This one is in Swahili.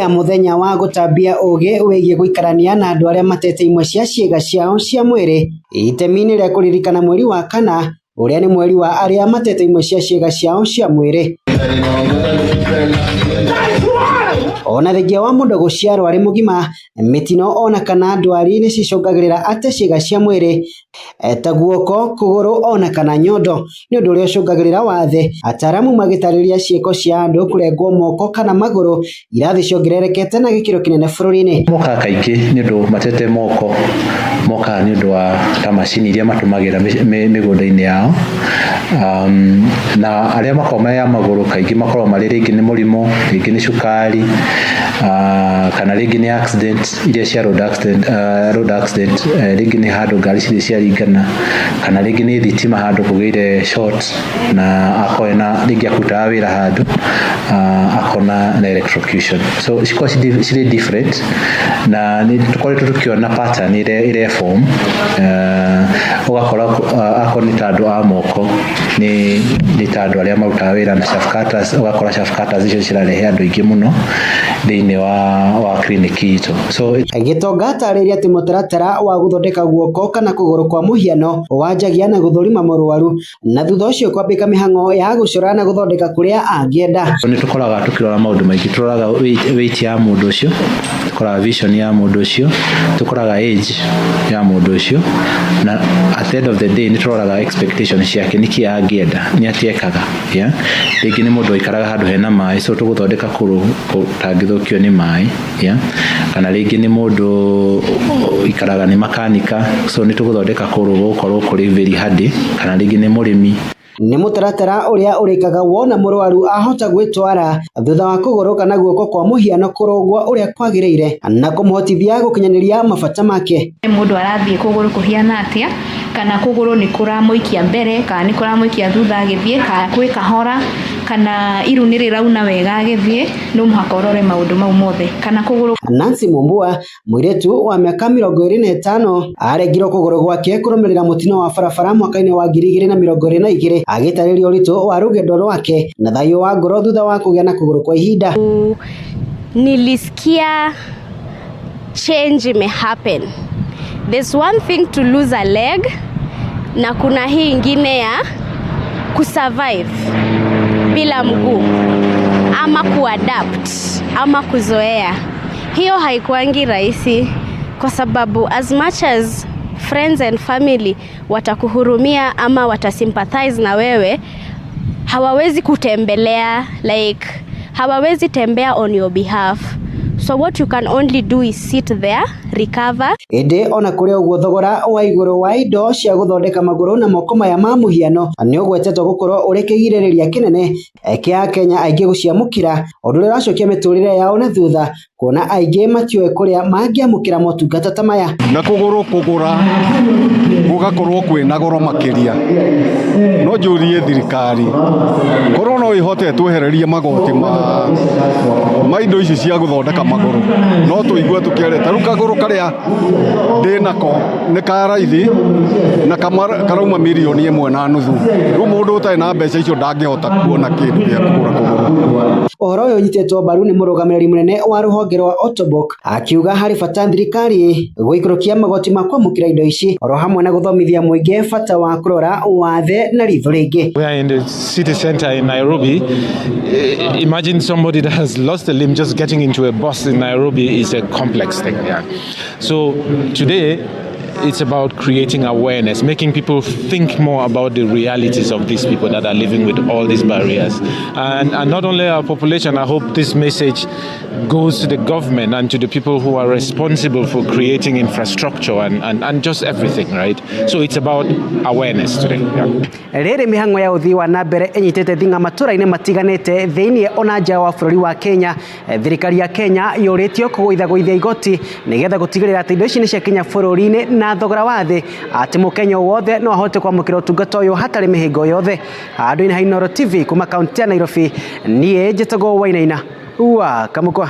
ya muthenya wa gutambia uge wegie guikarania na andu aria matete imwe cia ciega ciao cia mwiri itemi-ini ria kuririkana mweri wa kana uria ni mweri wa aria matete imwe cia ciega ciao cia mwiri. Ona thengia wa mundu guciarwo ari mugima, mitino ona kana ndwari ni cicungagirira ate ciega cia mwiri ta guoko, kuguru ona kana nyondo, ni undu uria ucungagirira wathe. Ataramu magitariria cieko cia andu kurengwo moko kana maguru irathi ciongererekete na gikiro kinene bururi-ini. Moka kaingi ni undu matete moko moka ni undu wa ta macini iria matumagira migunda-ini yao, na aria makoma ya maguru kaingi makorwo mari ringi ni murimo, ringi ni cukari, kana ringi ni accident iria cia road accident, ringi ni handu ngari ciaringana, kana ringi ni thitima handu kugire short na akoena ringi akuta wira handu akona na electrocution. So cikwa ciri different na ni tukoretwo tukiona pattern ire form, ugakora akoni tandu a moko ni tandu aria maruta wira na shaft cutters, ugakora shaft cutters icio cirarehe andu ingi muno thiini wa clinic itu. So Gitonga atariria ati mutaratara wa guthondeka guoko kana kuguru kwa muhiano wanjagia na guthurima murwaru na thutha ucio kwambika mihango ya gucora na guthondeka kuria angienda. Ni tukoraga tukirora maundu maingi, turoraga weight ya mundu ucio, tukoraga vision ya mundu ucio, tukoraga age ya mundu ucio, na at the end of the day ni turoraga expectation ciake niki angienda ni atiekaga ya ringi ni mundu ikaraga handu hena mai, so tuguthondeka kuru tangithukio ni mai ya kana ringi ni mundu ikaraga ni makanika, so ni tuguthondeka kuru gukorwo kuri very hard, kana ringi ni murimi. Ni mutaratara uria urikaga wona murwaru ahota gwitwara thutha wa kuguru kana guoko kwa muhiano kurogwa uria kwagiriire na kumuhotithia gukinyaniria mabata make. Mundu arathie kuguru kuhiana atia, kana kuguru ni kuramuikia mbere kana ni kuramuikia thutha agithie, kana kwi kahora, kana iru ni rirauna wega agithie, no muhaka urore maundu mau mothe. Kana kuguru. Nancy Mumbua, mwiretu wa miaka 25, arengirwo kuguru gwake kurumirira mutino wa barabara mwaka-ini wa 2022 agitariria uritu wa rugendo rwake na thayo wa ngoro thutha wa kugea na kuguru kwa ihinda. Nilisikia change may happen. There's one thing to lose a leg na kuna hii ingine ya kusurvive bila mguu ama kuadapt ama kuzoea. Hiyo haikuangi rahisi kwa sababu as much as friends and family watakuhurumia ama watasympathize na wewe, hawawezi kutembelea, like hawawezi tembea on your behalf. So what you can only do is sit there, recover. Ende ona kuria uguo thogora wa iguru wa indo cia guthondeka maguru na moko maya ma muhiano ni ugwetetwo gukorwo uri kigiririria kinene kia Kenya aingi guciamukira, undu uria uracokia miturire yao na thutha, kuona aingi matioe kuria mangiamukira motungata ta maya. Na kugura gugakorwo kwina goro makiria, no njurie thirikari korwo no ihote twehererie magoti ma indo ici cia guthondeka maguru, no tuigua tukiareta ru kaguru karia ndinako ni karaithi na karauma milioni 1.5, ru mundu utai na mbeca icio ndangihota kuona kindu gia kugura kuguru. Uhoro uyu unyitetwo mbaru ni murugamiriri munene wa ruhonge rwa Otobok, akiuga hari bata thirikari guikurukia magoti ma kwamukira indo ici oro hamwe na guthomithia muingi bata wa kurora wathe na ritho ringi. We are in the city center in Nairobi. Imagine somebody that has lost a limb just getting into a bus in Nairobi is a complex thing. Yeah. So today it's about creating awareness, making people think more about the realities of these people that are living with all these barriers. And not only our population, I hope this message goes to the government and to the people who are responsible for creating infrastructure and just everything, right? So it's about awareness today. Riri mihango ya uthii wa nambere enyitete thinga matura-ini matiganite thiini ona nja wa bururi wa Kenya. Thirikari ya Kenya yuritio kugoithagoithia igoti nigetha gutigirira ati indo ici ni cia Kenya bururi-ini na thogora wa thi, ati mukenya wothe no ahote kwamukira utungata uyu hatari mihingo yothe. Andu-ini ha Inooro TV kuma kaunti ya Nairobi, nie njitagwo Wainaina wa Kamukwa.